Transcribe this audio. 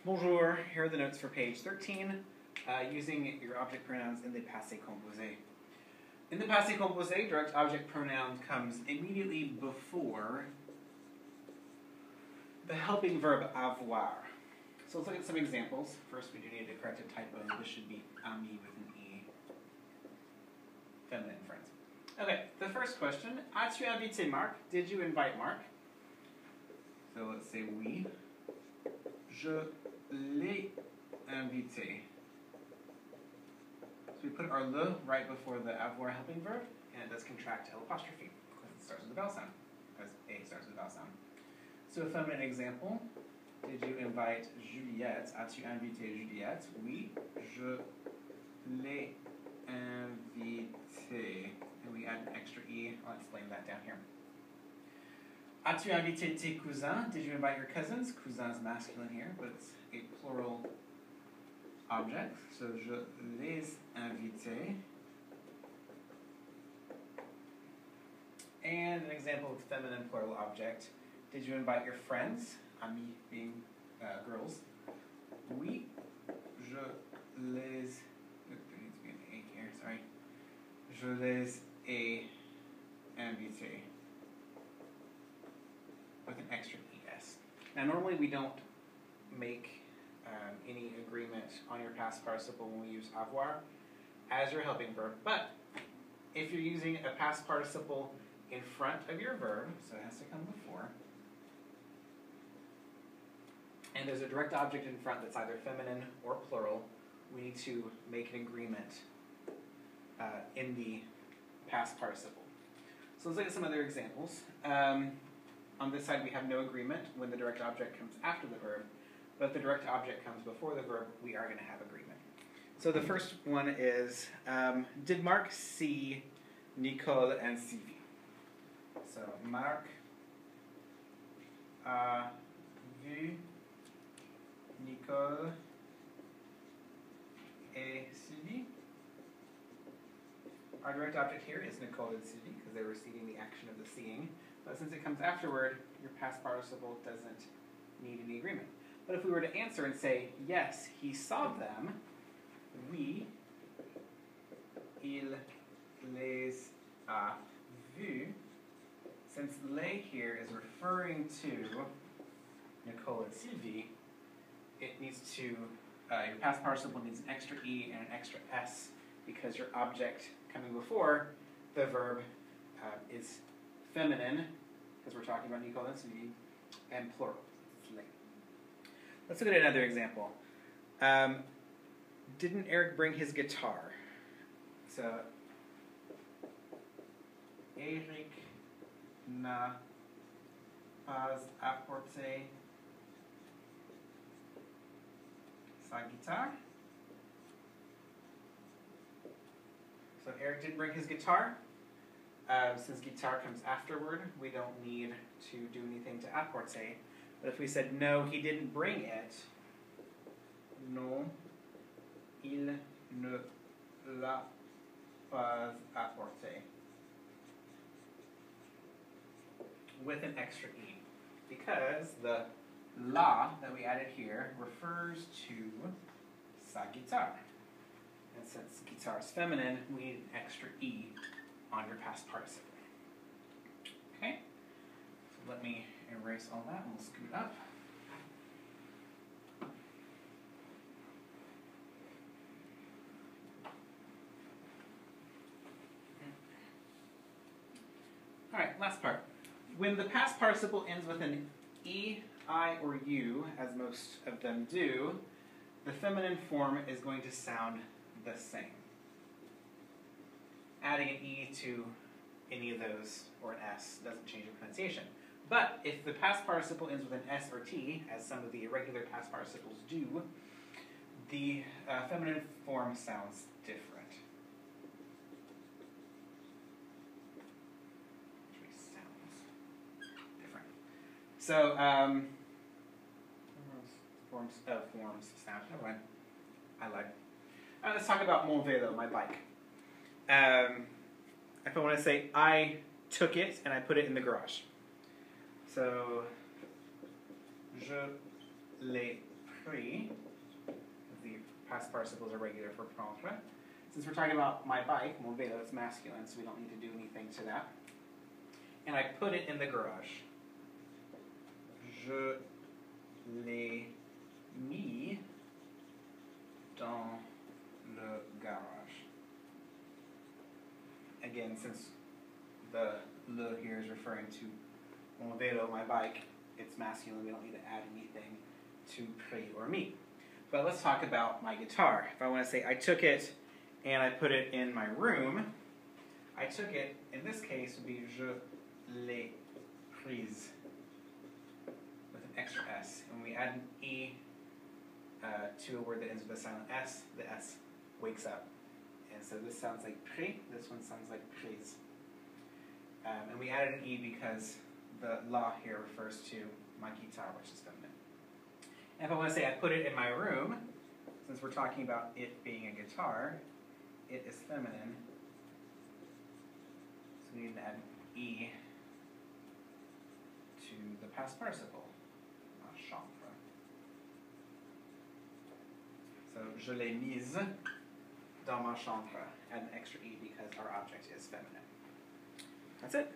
Bonjour, here are the notes for page 13, using your object pronouns in the passé composé. In the passé composé, direct object pronoun comes immediately before the helping verb avoir. So let's look at some examples. First, we do need to correct a typo. This should be ami with an E. Feminine friends. Okay, the first question, as-tu invité Marc? Did you invite Marc? So let's say oui. Je l'ai invité. So we put our le right before the avoir helping verb, and it does contract L apostrophe because it starts with a vowel sound, because A starts with a vowel sound. So a feminine example, did you invite Juliette? As-tu invité Juliette? Oui, je l'ai invité. And we add an extra E. I'll explain that down here. As-tu invité tes cousins? Did you invite your cousins? Cousins masculine here, but it's a plural object. So je les invités. And an example of feminine plural object. Did you invite your friends? Amis being girls. Oui, je les. There needs to be an A here. Sorry. Je les ai invités. With an extra ES. Now normally we don't make any agreement on your past participle when we use avoir as your helping verb, but if you're using a past participle in front of your verb, so it has to come before, and there's a direct object in front that's either feminine or plural, we need to make an agreement in the past participle. So let's look at some other examples. On this side, we have no agreement when the direct object comes after the verb, but if the direct object comes before the verb, we are going to have agreement. So the first one is, did Marc see Nicole and Sylvie? So, Marc a vu Nicole et Sylvie. Our direct object here is Nicole and Sylvie because they're receiving the action of the seeing. But since it comes afterward, your past participle doesn't need any agreement. But if we were to answer and say, yes, he saw them, oui, il les a vus, since les here is referring to Nicole and Sylvie, it needs to, your past participle needs an extra E and an extra S because your object coming before the verb is feminine, because we're talking about Nicole and Sylvie, and plural. Let's look at another example. Didn't Eric bring his guitar? So, Eric n'a pas apporté sa guitare. So Eric didn't bring his guitar. Since guitar comes afterward, we don't need to do anything to apporter. But if we said, no, he didn't bring it, non, il ne l'a pas apporté. With an extra E. Because the la that we added here refers to sa guitare. And since guitar is feminine, we need an extra E on your past participle. Okay? So let me erase all that and we'll scoot up. Alright, last part. When the past participle ends with an E, I, or U, as most of them do, the feminine form is going to sound the same. Adding an E to any of those, or an S, doesn't change the pronunciation. But if the past participle ends with an S or T, as some of the irregular past participles do, the feminine form sounds different. So, forms sound. Never mind. I lied. Let's talk about mon vélo, my bike. If I want to say I took it and I put it in the garage. So, je l'ai pris. The past participles are regular for prendre. Since we're talking about my bike, mon vélo, it's masculine, so we don't need to do anything to that. And I put it in the garage. Je l'ai mis dans le garage. Again, since the le here is referring to mon vélo, my bike, it's masculine, we don't need to add anything to pris or mis. But let's talk about my guitar. If I want to say I took it and I put it in my room, I took it, in this case, would be je l'ai prise with an extra S. And when we add an E to a word that ends with a silent S, the S wakes up. And so this sounds like pris, this one sounds like prise. And we added an E because the la here refers to my guitar, which is feminine. And if I want to say I put it in my room, since we're talking about it being a guitar, it is feminine. So we need to add an E to the past participle, ma chambre. So, je l'ai mise dans ma chambre. Add an extra E because our object is feminine. That's it.